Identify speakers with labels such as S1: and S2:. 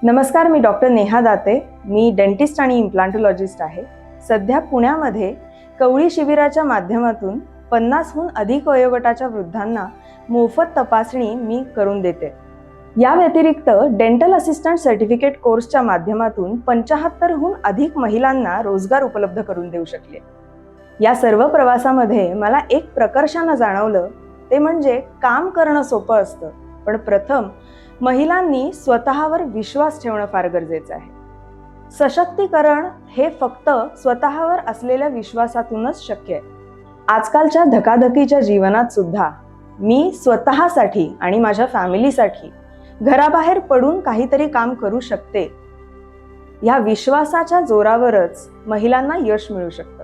S1: नमस्कार, मी डॉक्टर नेहा दाते. मी डेंटिस्ट आणि इम्प्लांटोलॉजिस्ट आहे. सध्या पुण्यामध्ये कवळी शिबिराच्या माध्यमातून 50हून अधिक वयोगटाच्या वृद्धांना मोफत तपासणी मी करून देते. या व्यतिरिक्त डेंटल असिस्टंट सर्टिफिकेट कोर्सच्या माध्यमातून 75हून अधिक महिलांना रोजगार उपलब्ध करून देऊ शकले. या सर्व प्रवासामध्ये मला एक प्रकर्षानं जाणवलं, ते म्हणजे काम करणं सोपं असतं, पण प्रथम महिलांनी स्वतःवर विश्वास ठेवणं फार गरजेचं आहे. सशक्तीकरण हे फक्त स्वतःवर असलेल्या विश्वासातूनच शक्य आहे. आजकालच्या धकाधकीच्या जीवनात सुद्धा मी स्वतःसाठी आणि माझ्या फॅमिलीसाठी घराबाहेर पडून काहीतरी काम करू शकते, या विश्वासाच्या जोरावरच महिलांना यश मिळू शकतं.